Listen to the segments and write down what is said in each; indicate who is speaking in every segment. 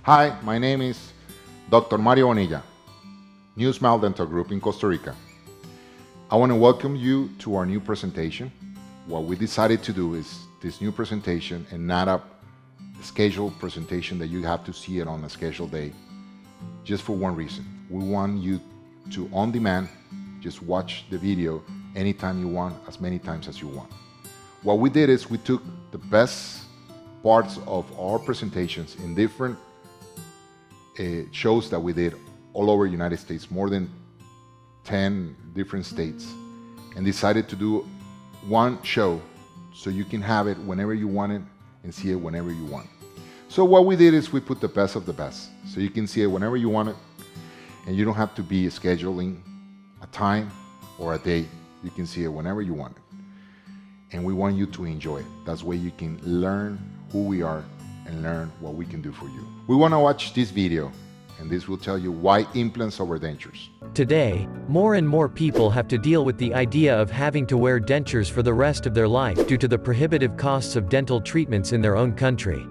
Speaker 1: Hi, my name is Dr. Mario Bonilla, New Smile Dental Group in Costa Rica. I want to welcome you to our new presentation. What we decided to do is this new presentation and not a scheduled presentation that you have to see it on a scheduled day, just for one reason. We want you to, on demand, just watch the video anytime you want, as many times as you want. What we did is we took the best parts of our presentations in different shows that we did all over the United States, more than 10 different states, and decided to do one show so you can have it whenever you want it and see it whenever you want. So what we did is we put the best of the best, so you can see it whenever you want it, and you don't have to be scheduling a time or a day. You can see it whenever you want it. And we want you to enjoy it. That's where you can learn who we are and learn what we can do for you. We want to watch this video, and this will tell you why implants over dentures.
Speaker 2: Today, more and more people have to deal with the idea of having to wear dentures for the rest of their life due to the prohibitive costs of dental treatments in their own country.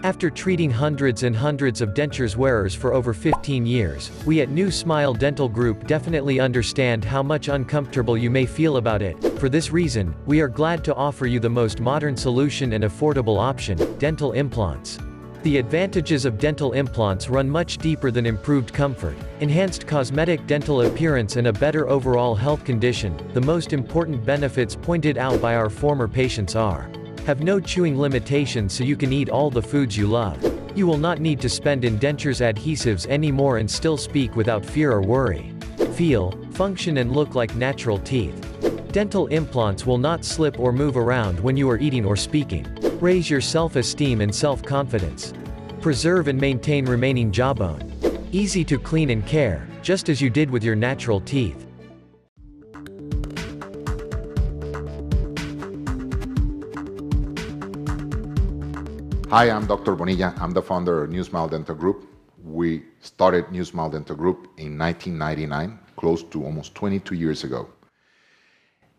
Speaker 2: After treating hundreds and hundreds of dentures wearers for over 15 years, we at New Smile Dental Group definitely understand how much uncomfortable you may feel about it. For this reason, we are glad to offer you the most modern solution and affordable option: dental implants. The advantages of dental implants run much deeper than improved comfort, enhanced cosmetic dental appearance, and a better overall health condition. The most important benefits pointed out by our former patients are: have no chewing limitations, so you can eat all the foods you love. You will not need to spend in dentures adhesives anymore and still speak without fear or worry. Feel, function, and look like natural teeth. Dental implants will not slip or move around when you are eating or speaking. Raise your self-esteem and self-confidence. Preserve and maintain remaining jawbone. Easy to clean and care, just as you did with your natural teeth.
Speaker 1: Hi, I'm Dr. Bonilla. I'm the founder of New Smile Dental Group. We started New Smile Dental Group in 1999, close to almost 22 years ago.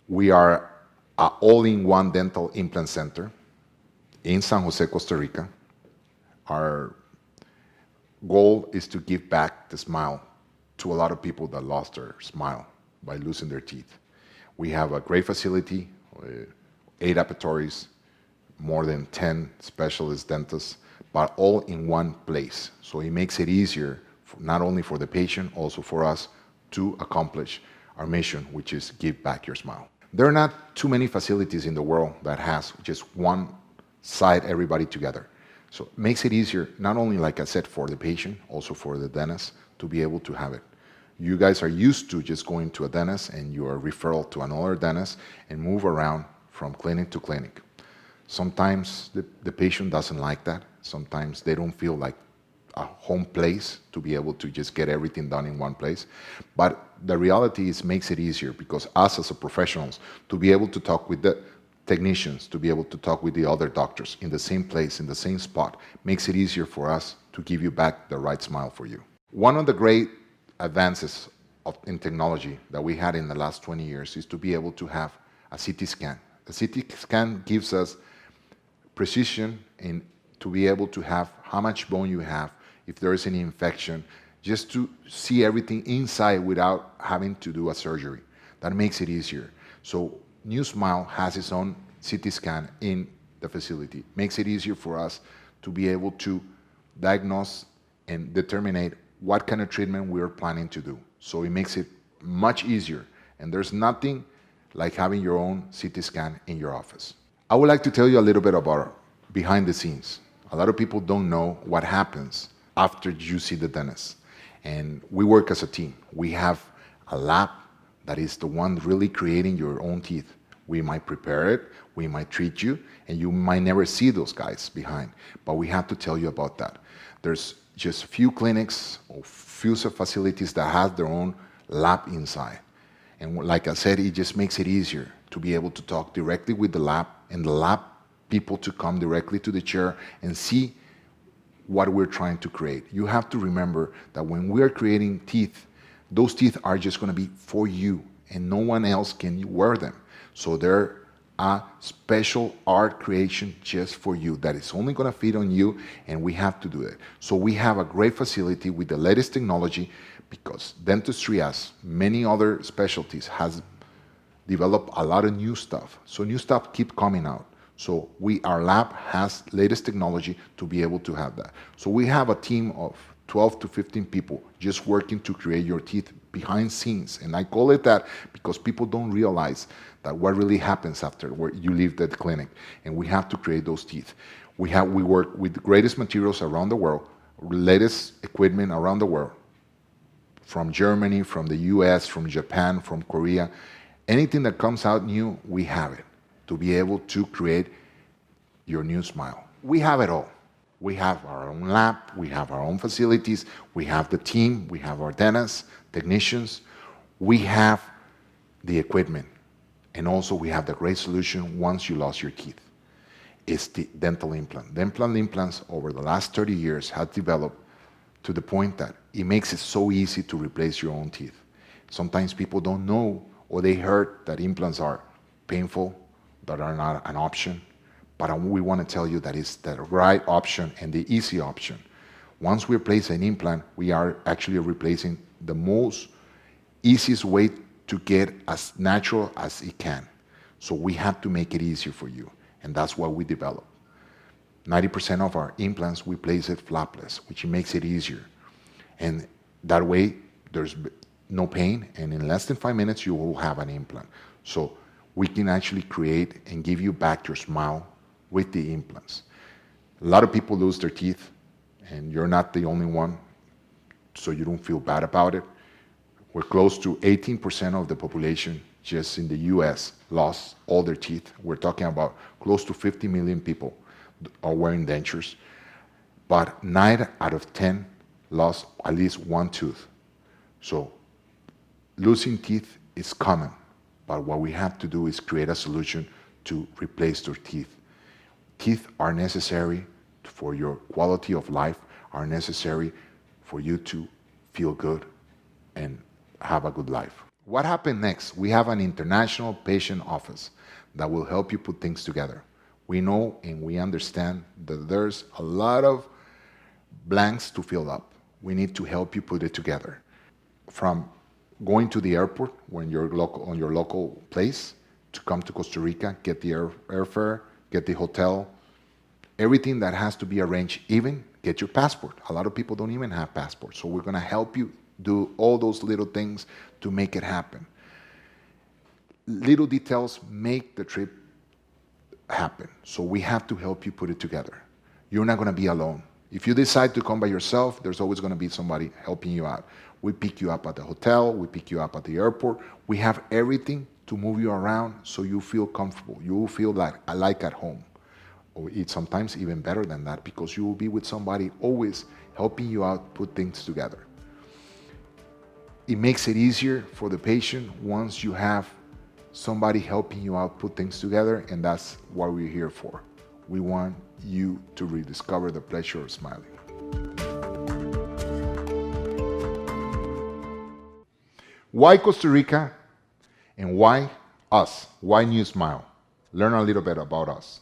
Speaker 1: We are an all-in-one dental implant center in San Jose, Costa Rica. Our goal is to give back the smile to a lot of people that lost their smile by losing their teeth. We have a great facility, 8 operatories, more than 10 specialist dentists, but all in one place. So it makes it easier, not only for the patient, also for us to accomplish our mission, which is give back your smile. There are not too many facilities in the world that has just one side, everybody together. So it makes it easier, not only, like I said, for the patient, also for the dentist to be able to have it. You guys are used to just going to a dentist and you are referred to another dentist and move around from clinic to clinic. Sometimes the patient doesn't like that. Sometimes they don't feel like a home place to be able to just get everything done in one place. But the reality is makes it easier, because us as a professionals, to be able to talk with the technicians, to be able to talk with the other doctors in the same place, in the same spot, makes it easier for us to give you back the right smile for you. One of the great advances in technology that we had in the last 20 years is to be able to have a CT scan. A CT scan gives us precision in to be able to have how much bone you have, if there is any infection, just to see everything inside without having to do a surgery. That makes it easier. So New Smile has its own CT scan in the facility. Makes it easier for us to be able to diagnose and determine what kind of treatment we're planning to do. So it makes it much easier, and there's nothing like having your own CT scan in your office. I would like to tell you a little bit about behind the scenes. A lot of people don't know what happens after you see the dentist. And we work as a team. We have a lab that is the one really creating your own teeth. We might prepare it, we might treat you, and you might never see those guys behind. But we have to tell you about that. There's just a few clinics or few facilities that have their own lab inside. And like I said, it just makes it easier to be able to talk directly with the lab, and the lab people to come directly to the chair and see what we're trying to create. You have to remember that when we're creating teeth, those teeth are just going to be for you, and no one else can wear them. So they're a special art creation just for you that is only going to fit on you, and we have to do it. So we have a great facility with the latest technology because dentistry, as many other specialties, has developed a lot of new stuff. So new stuff keep coming out. So our lab has latest technology to be able to have that. So we have a team of 12 to 15 people just working to create your teeth behind scenes. And I call it that because people don't realize that what really happens after where you leave the clinic. And we have to create those teeth. We work with the greatest materials around the world, latest equipment around the world, from Germany, from the US, from Japan, from Korea. Anything that comes out new, we have it to be able to create your new smile. We have it all. We have our own lab, we have our own facilities, we have the team, we have our dentists, technicians, we have the equipment, and also we have the great solution once you lost your teeth. It's the dental implant. Dental implants over the last 30 years have developed to the point that it makes it so easy to replace your own teeth. Sometimes people don't know or they heard that implants are painful, that are not an option. But we want to tell you that it's the right option and the easy option. Once we replace an implant, we are actually replacing the most easiest way to get as natural as it can. So we have to make it easier for you. And that's what we develop. 90% of our implants, we place it flapless, which makes it easier. And that way, there's no pain. And in less than 5 minutes, you will have an implant. So we can actually create and give you back your smile with the implants. A lot of people lose their teeth, and you're not the only one, so you don't feel bad about it. We're close to 18% of the population just in the US lost all their teeth. We're talking about close to 50 million people are wearing dentures, but 9 out of 10 lost at least one tooth. So losing teeth is common, but what we have to do is create a solution to replace their teeth. Teeth are necessary for your quality of life, are necessary for you to feel good and have a good life. What happened next? We have an international patient office that will help you put things together. We know and we understand that there's a lot of blanks to fill up. We need to help you put it together. From going to the airport when you're on your local place to come to Costa Rica, get the airfare, get the hotel, everything that has to be arranged, even get your passport. A lot of people don't even have passports, so we're going to help you do all those little things to make it happen. Little details make the trip happen, so we have to help you put it together. You're not going to be alone. If you decide to come by yourself, there's always going to be somebody helping you out. We pick you up at the hotel, we pick you up at the airport. We have everything to move you around so you feel comfortable. You will feel like at home. Or it's sometimes even better than that because you will be with somebody always helping you out put things together. It makes it easier for the patient once you have somebody helping you out put things together, and that's what we're here for. We want you to rediscover the pleasure of smiling. Why Costa Rica and why us? Why New Smile? Learn a little bit about us.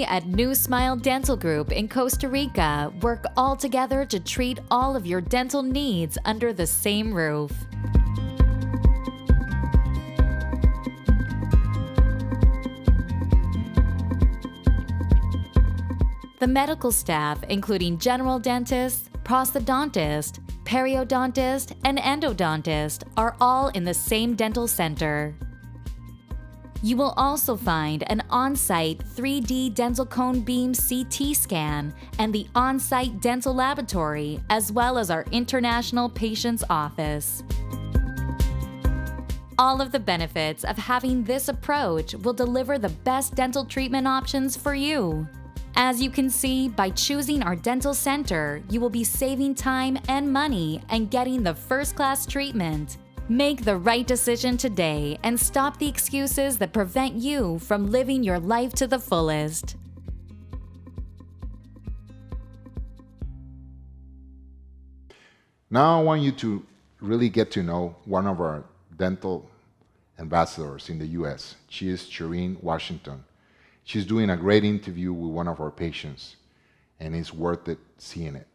Speaker 3: We at New Smile Dental Group in Costa Rica work all together to treat all of your dental needs under the same roof. The medical staff, including general dentist, prosthodontist, periodontist, and endodontist, are all in the same dental center. You will also find an on-site 3D dental cone beam CT scan and the on-site dental laboratory, as well as our international patient's office. All of the benefits of having this approach will deliver the best dental treatment options for you. As you can see, by choosing our dental center, you will be saving time and money and getting the first-class treatment. Make the right decision today and stop the excuses that prevent you from living your life to the fullest.
Speaker 1: Now I want you to really get to know one of our dental ambassadors in the US. She is Shireen Washington. She's doing a great interview with one of our patients, and it's worth it seeing it.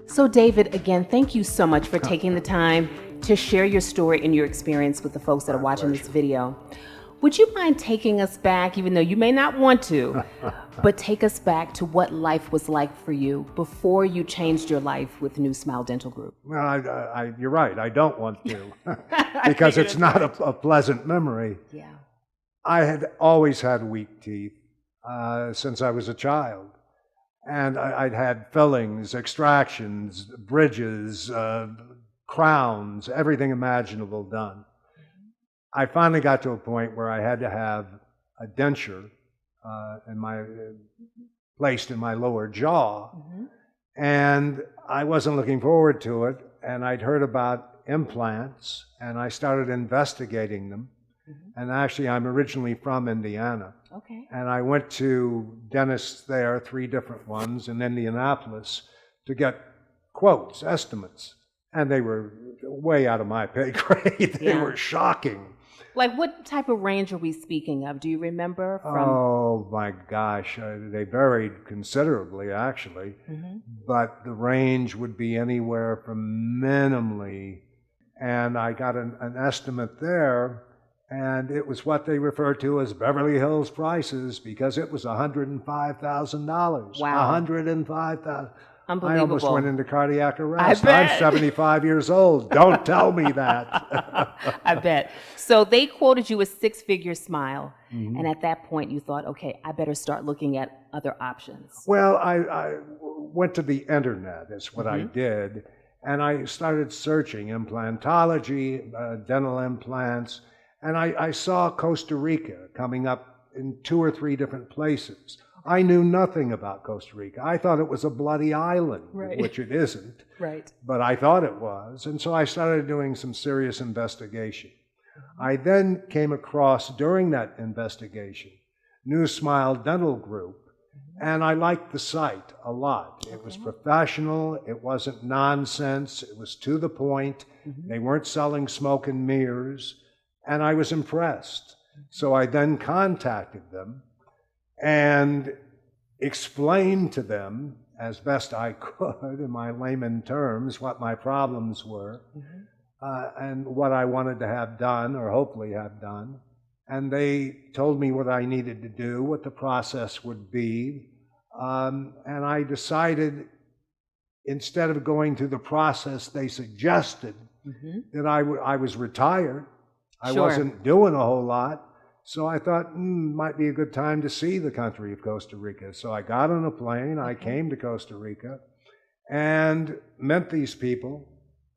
Speaker 4: So David, again, thank you so much for taking the time to share your story and your experience with the folks that are watching this video. Would you mind taking us back, even though you may not want to, but take us back to what life was like for you before you changed your life with New Smile Dental Group?
Speaker 5: Well, you're right. I don't want to because it's not a pleasant memory.
Speaker 4: Yeah.
Speaker 5: I had always had weak teeth since I was a child. And I'd had fillings, extractions, bridges, crowns, everything imaginable done. I finally got to a point where I had to have a denture placed in my lower jaw, and I wasn't looking forward to it. And I'd heard about implants, and I started investigating them. And actually, I'm originally from Indiana.
Speaker 4: Okay.
Speaker 5: And I went to dentists there, 3 different ones, in Indianapolis, to get quotes, estimates. And they were way out of my pay grade. They were shocking.
Speaker 4: Like, what type of range are we speaking of? Do you remember from?
Speaker 5: Oh my gosh, they varied considerably, actually. But the range would be anywhere from minimally, and I got an estimate there, and it was what they refer to as Beverly Hills prices, because it was $105,000.
Speaker 4: Wow.
Speaker 5: $105,000.
Speaker 4: Unbelievable.
Speaker 5: I almost went into cardiac arrest.
Speaker 4: I bet.
Speaker 5: I'm 75 years old. Don't tell me that.
Speaker 4: I bet. So they quoted you a 6-figure smile, and at that point you thought, okay, I better start looking at other options.
Speaker 5: Well, I went to the internet, is what I did, and I started searching implantology, dental implants, and I saw Costa Rica coming up in 2 or 3 different places. I knew nothing about Costa Rica. I thought it was a bloody island, which it isn't.
Speaker 4: Right.
Speaker 5: But I thought it was, and so I started doing some serious investigation. I then came across, during that investigation, New Smile Dental Group, and I liked the site a lot. It was professional, it wasn't nonsense, it was to the point, they weren't selling smoke and mirrors, and I was impressed. So I then contacted them and explained to them, as best I could in my layman terms, what my problems were, and what I wanted to have done, or hopefully have done. And they told me what I needed to do, what the process would be, and I decided, instead of going through the process they suggested, that I was retired. I wasn't doing a whole lot. So I thought, might be a good time to see the country of Costa Rica. So I got on a plane, I came to Costa Rica, and met these people,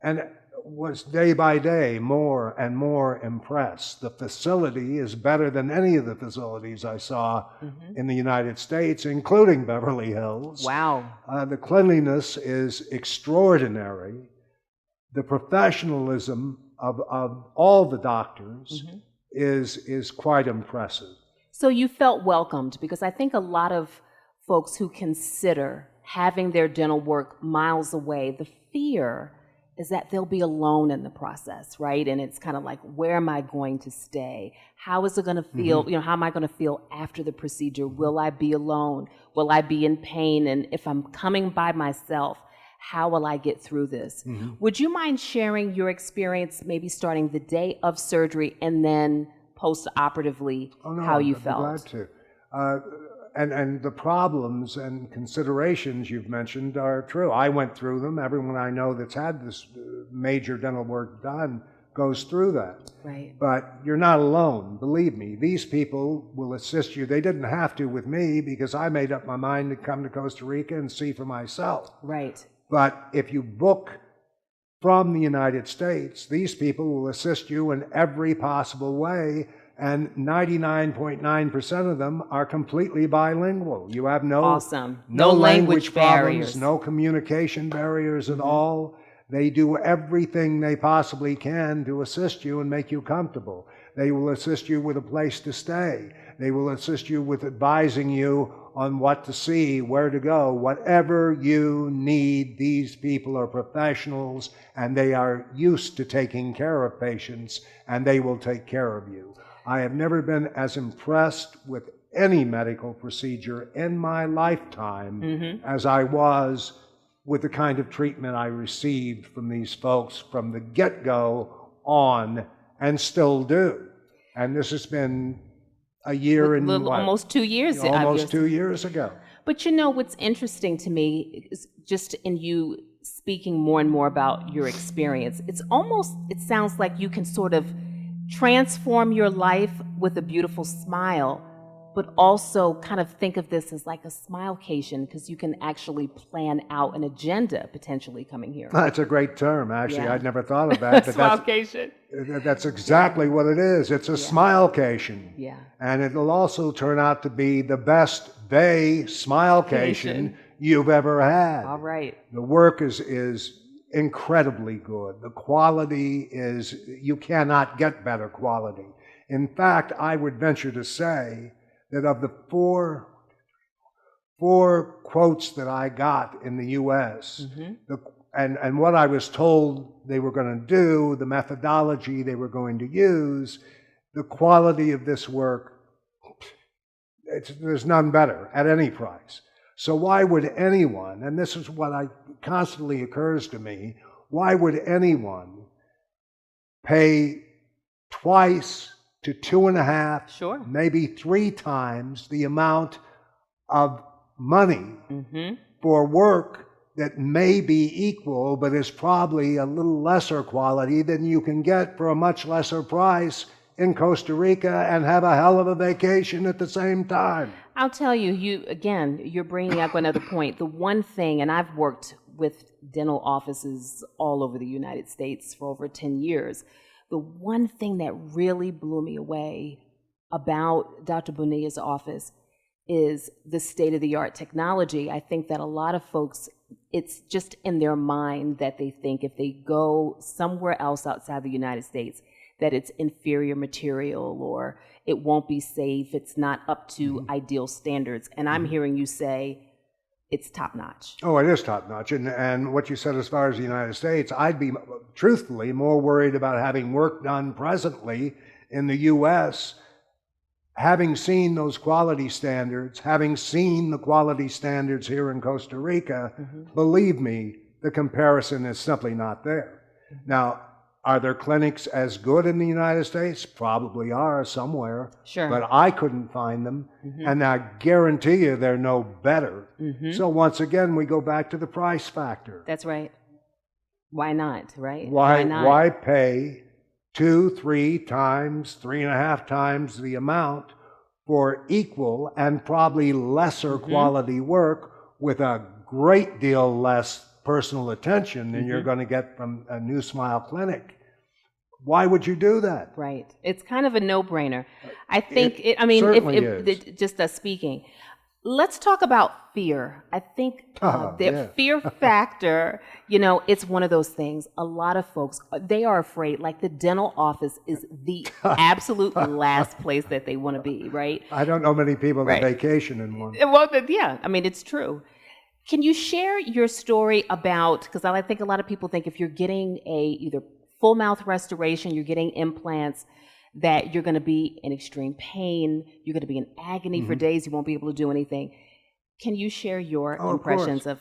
Speaker 5: and was day by day more and more impressed. The facility is better than any of the facilities I saw in the United States, including Beverly Hills.
Speaker 4: Wow.
Speaker 5: The cleanliness is extraordinary. The professionalism of all the doctors is quite impressive.
Speaker 4: So you felt welcomed, because I think a lot of folks who consider having their dental work miles away, the fear is that they'll be alone in the process, right? And it's kind of like, where am I going to stay? How is it going to feel? You know, how am I going to feel after the procedure? Will I be alone? Will I be in pain? And if I'm coming by myself, how will I get through this? Would you mind sharing your experience, maybe starting the day of surgery and then post-operatively, how you
Speaker 5: I'd be
Speaker 4: felt?
Speaker 5: glad to. And the problems and considerations you've mentioned are true. I went through them. Everyone I know that's had this major dental work done goes through that.
Speaker 4: Right.
Speaker 5: But you're not alone. Believe me, these people will assist you. They didn't have to with me because I made up my mind to come to Costa Rica and see for myself.
Speaker 4: Right.
Speaker 5: But if you book from the United States, these people will assist you in every possible way, and 99.9% of them are completely bilingual. You have no,
Speaker 4: Awesome.
Speaker 5: no
Speaker 4: No language
Speaker 5: problems,
Speaker 4: barriers.
Speaker 5: no communication barriers at all. They do everything they possibly can to assist you and make you comfortable. They will assist you with a place to stay. They will assist you with advising you on what to see, where to go, whatever you need. These people are professionals and they are used to taking care of patients, and they will take care of you. I have never been as impressed with any medical procedure in my lifetime as I was with the kind of treatment I received from these folks from the get-go on, and still do. And this has been a year and what?
Speaker 4: Almost 2 years.
Speaker 5: Almost
Speaker 4: obviously.
Speaker 5: 2 years ago.
Speaker 4: But you know, what's interesting to me is just in you speaking more and more about your experience, it sounds like you can sort of transform your life with a beautiful smile, but also kind of think of this as like a smilecation, because you can actually plan out an agenda potentially coming here.
Speaker 5: That's a great term, actually.
Speaker 4: Yeah.
Speaker 5: I'd never thought of that. But
Speaker 4: Smilecation.
Speaker 5: that's exactly what it is. It's a smilecation.
Speaker 4: Yeah.
Speaker 5: And it'll also turn out to be the best day smilecation you've ever had.
Speaker 4: All right.
Speaker 5: The work is incredibly good. The quality is, you cannot get better quality. In fact, I would venture to say that of the four quotes that I got in the U.S., and what I was told they were going to do, the methodology they were going to use, the quality of this work, there's none better at any price. So why would anyone, and this is what constantly occurs to me, why would anyone pay twice to 2.5, maybe 3 times the amount of money for work that may be equal, but is probably a little lesser quality than you can get for a much lesser price in Costa Rica and have a hell of a vacation at the same time?
Speaker 4: I'll tell you, you're bringing up another point. The one thing, and I've worked with dental offices all over the United States for over 10 years, the one thing that really blew me away about Dr. Bonilla's office is the state-of-the-art technology. I think that a lot of folks, it's just in their mind that they think if they go somewhere else outside the United States, that it's inferior material or it won't be safe, it's not up to ideal standards. And I'm hearing you say it's top-notch.
Speaker 5: Oh, it is top-notch. And what you said as far as the United States, I'd be, truthfully, more worried about having work done presently in the U.S., having seen those quality standards, having seen the quality standards here in Costa Rica. Believe me, the comparison is simply not there. Now, are there clinics as good in the United States? Probably are somewhere.
Speaker 4: Sure.
Speaker 5: But I couldn't find them, and I guarantee you they're no better. So once again, we go back to the price factor.
Speaker 4: That's right. Why not, right?
Speaker 5: Why
Speaker 4: not?
Speaker 5: Why pay 2, 3 times, 3.5 times the amount for equal and probably lesser quality work with a great deal less personal attention than you're going to get from a New Smile clinic? Why would you do that?
Speaker 4: Right. It's kind of a no-brainer. I think, just us speaking. Let's talk about fear. I think the fear factor, it's one of those things. A lot of folks, they are afraid, like the dental office is the absolute last place that they want to be, right?
Speaker 5: I don't know many people that vacation in one.
Speaker 4: Well, yeah, I mean, it's true. Can you share your story about, because I think a lot of people think if you're getting either full mouth restoration, you're getting implants, that you're going to be in extreme pain, you're going to be in agony for days, you won't be able to do anything. Can you share your impressions of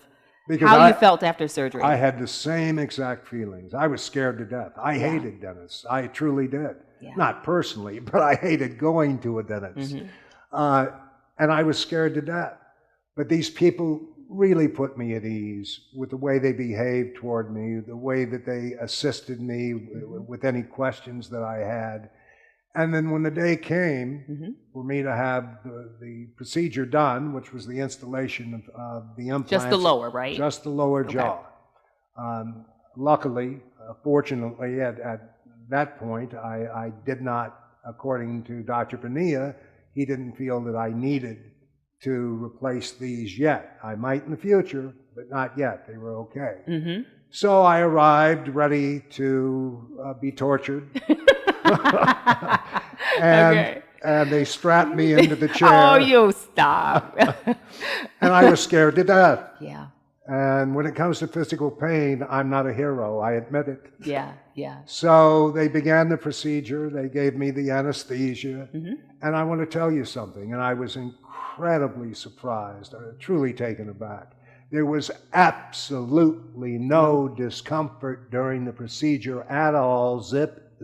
Speaker 4: how you felt after surgery?
Speaker 5: I had the same exact feelings. I was scared to death. I hated dentists. I truly did.
Speaker 4: Yeah.
Speaker 5: Not personally, but I hated going to a dentist. And I was scared to death. But these people really put me at ease with the way they behaved toward me, the way that they assisted me with any questions that I had. And then when the day came for me to have the procedure done, which was the installation of the implants.
Speaker 4: Just the lower, right?
Speaker 5: Just the lower jaw. Luckily, fortunately, at that point, I did not, according to Dr. Bonilla, he didn't feel that I needed to replace these yet. I might in the future, but not yet. They were okay. So I arrived ready to be tortured. And they strapped me into the chair.
Speaker 4: Oh, you stop.
Speaker 5: And I was scared to death.
Speaker 4: Yeah.
Speaker 5: And when it comes to physical pain, I'm not a hero. I admit it.
Speaker 4: Yeah, yeah.
Speaker 5: So they began the procedure. They gave me the anesthesia. And I want to tell you something. And I was incredibly surprised, truly taken aback. There was absolutely no discomfort during the procedure at all.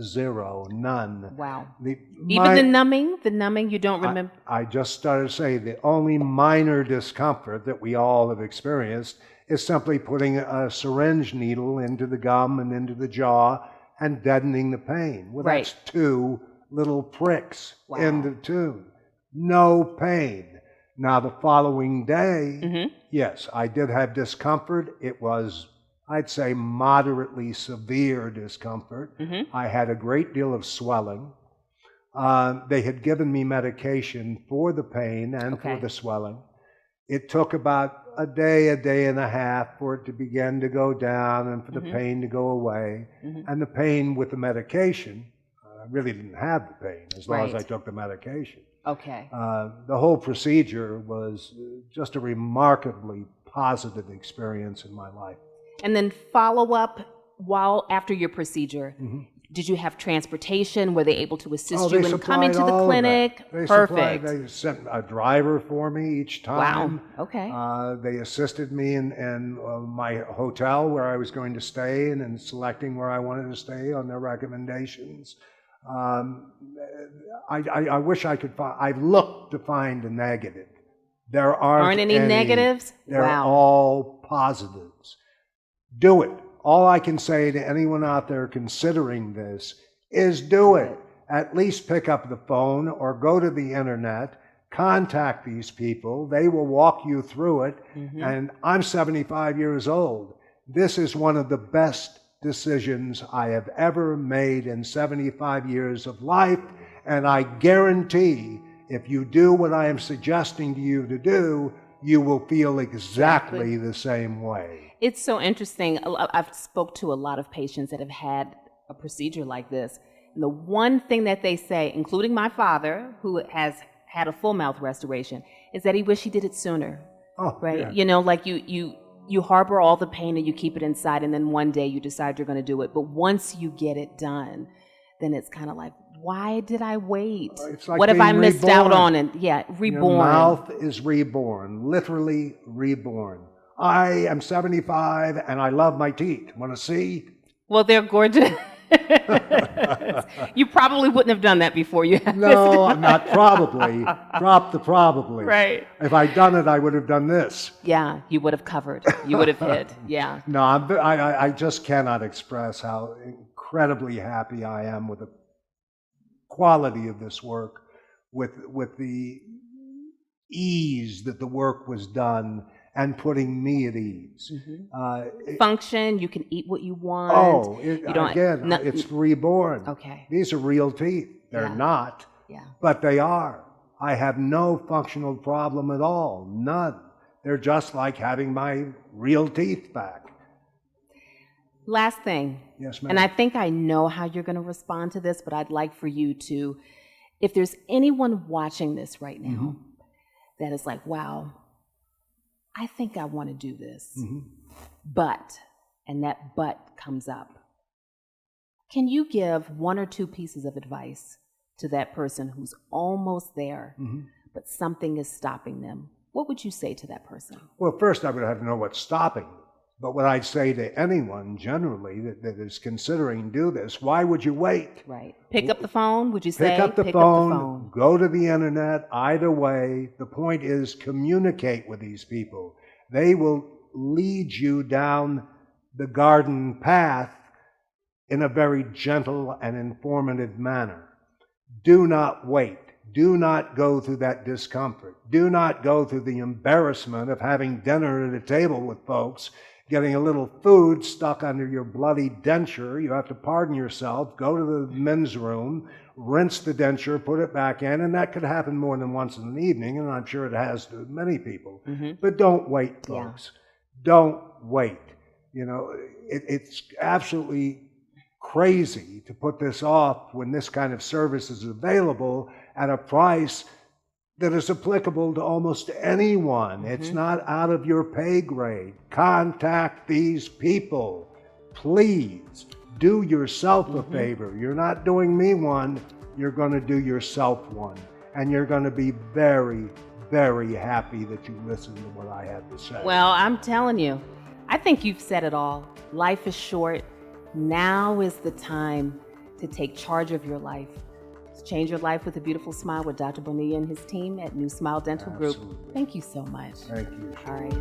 Speaker 5: Zero, none.
Speaker 4: Wow. Even the numbing, you don't remember?
Speaker 5: I just started to say the only minor discomfort that we all have experienced is simply putting a syringe needle into the gum and into the jaw and deadening the pain. Well, that's 2 little pricks in the tube. No pain. Now, the following day, yes, I did have discomfort. It was, I'd say, moderately severe discomfort. I had a great deal of swelling. They had given me medication for the pain and for the swelling. It took about a day and a half for it to begin to go down and for the pain to go away. And the pain with the medication, I really didn't have the pain as long as I took the medication.
Speaker 4: Okay.
Speaker 5: The whole procedure was just a remarkably positive experience in my life.
Speaker 4: And then follow up after your procedure, did you have transportation? Were they able to assist you in coming to the clinic? Perfect.
Speaker 5: They sent a driver for me each time.
Speaker 4: Wow. Okay.
Speaker 5: They assisted me in my hotel where I was going to stay and in selecting where I wanted to stay on their recommendations. I wish I could find, I've looked to find a negative. There aren't
Speaker 4: any negatives?
Speaker 5: They're all positives. Do it. All I can say to anyone out there considering this is do it. At least pick up the phone or go to the internet, contact these people. They will walk you through it. And I'm 75 years old. This is one of the best decisions I have ever made in 75 years of life. And I guarantee if you do what I am suggesting to you to do, you will feel exactly the same way.
Speaker 4: It's so interesting. I've spoke to a lot of patients that have had a procedure like this. And the one thing that they say, including my father, who has had a full mouth restoration, is that he wished he did it sooner.
Speaker 5: Oh,
Speaker 4: right?
Speaker 5: yeah.
Speaker 4: You know, like you harbor all the pain and you keep it inside, and then one day you decide you're going to do it. But once you get it done, then it's kind of like, why did I wait?
Speaker 5: It's like
Speaker 4: what have I missed
Speaker 5: reborn.
Speaker 4: out on? And reborn.
Speaker 5: Your mouth is reborn, literally reborn. I am 75 and I love my teeth. Want to see?
Speaker 4: Well, they're gorgeous. You probably wouldn't have done that before you had
Speaker 5: No, not probably. Drop the probably.
Speaker 4: Right.
Speaker 5: If I'd done it, I would have done this.
Speaker 4: Yeah, you would have covered. You would have hid. Yeah.
Speaker 5: No, I just cannot express how incredibly happy I am with the quality of this work, with the ease that the work was done and putting me at ease.
Speaker 4: Function, you can eat what you want.
Speaker 5: Oh,
Speaker 4: You
Speaker 5: it's reborn.
Speaker 4: Okay.
Speaker 5: These are real teeth. They're not, but they are. I have no functional problem at all, none. They're just like having my real teeth back.
Speaker 4: Last thing.
Speaker 5: Yes, ma'am.
Speaker 4: And I think I know how you're going to respond to this, but I'd like for you to, if there's anyone watching this right now that is like, wow, I think I want to do this.
Speaker 5: Mm-hmm.
Speaker 4: But, and that but comes up. Can you give one or two pieces of advice to that person who's almost there, but something is stopping them? What would you say to that person?
Speaker 5: Well, first I would have to know what's stopping them. But what I'd say to anyone generally that is considering do this, why would you wait?
Speaker 4: Right. Pick up the phone, would you say?
Speaker 5: Pick up the phone, go to the internet, either way. The point is communicate with these people. They will lead you down the garden path in a very gentle and informative manner. Do not wait. Do not go through that discomfort. Do not go through the embarrassment of having dinner at a table with folks, getting a little food stuck under your bloody denture. You have to pardon yourself, go to the men's room, rinse the denture, put it back in, and that could happen more than once in an evening, and I'm sure it has to many people. But don't wait, folks. Don't wait. You know, it's absolutely crazy to put this off when this kind of service is available at a price that is applicable to almost anyone. It's not out of your pay grade. Contact these people. Please do yourself a favor. You're not doing me one, you're going to do yourself one. And you're going to be very, very happy that you listened to what I had to say.
Speaker 4: Well, I'm telling you, I think you've said it all. Life is short. Now is the time to take charge of your life. Change your life with a beautiful smile with Dr. Bonilla and his team at New Smile Dental Group. Thank you so much.
Speaker 5: Thank you.
Speaker 4: All right.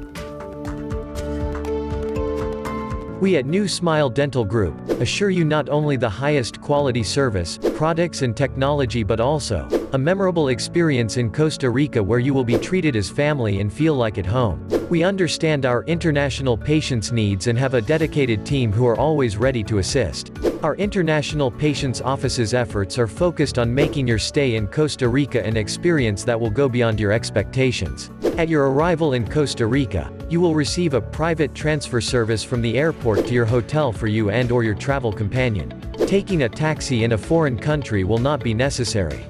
Speaker 2: We at New Smile Dental Group assure you not only the highest quality service, products and technology but also a memorable experience in Costa Rica where you will be treated as family and feel like at home. We understand our international patients' needs and have a dedicated team who are always ready to assist. Our international patients' office's efforts are focused on making your stay in Costa Rica an experience that will go beyond your expectations. At your arrival in Costa Rica, you will receive a private transfer service from the airport to your hotel for you and/or your travel companion. Taking a taxi in a foreign country will not be necessary.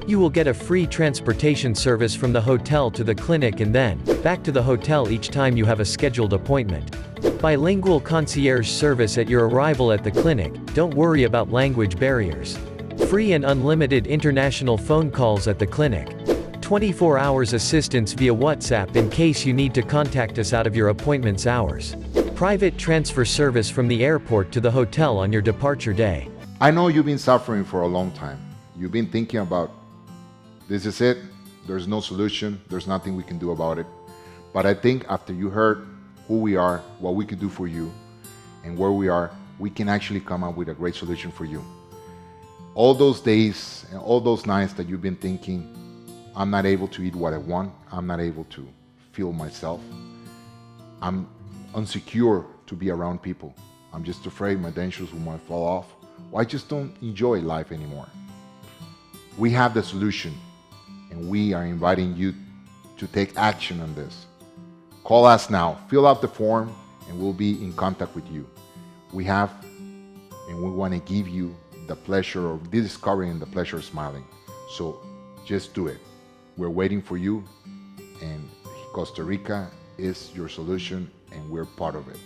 Speaker 2: You will get a free transportation service from the hotel to the clinic and then back to the hotel each time you have a scheduled appointment. Bilingual concierge service at your arrival at the clinic. Don't worry about language barriers. Free and unlimited international phone calls at the clinic. 24 hours assistance via WhatsApp in case you need to contact us out of your appointment's hours. Private transfer service from the airport to the hotel on your departure day.
Speaker 1: I know you've been suffering for a long time. You've been thinking about, this is it, there's no solution, there's nothing we can do about it. But I think after you heard who we are, what we could do for you, and where we are, we can actually come up with a great solution for you. All those days and all those nights that you've been thinking, I'm not able to eat what I want, I'm not able to feel myself, I'm insecure to be around people, I'm just afraid my dentures might fall off, or I just don't enjoy life anymore. We have the solution, and we are inviting you to take action on this. Call us now, fill out the form, and we'll be in contact with you. We have, and we want to give you the pleasure of discovering the pleasure of smiling. So just do it. We're waiting for you, and Costa Rica is your solution, and we're part of it.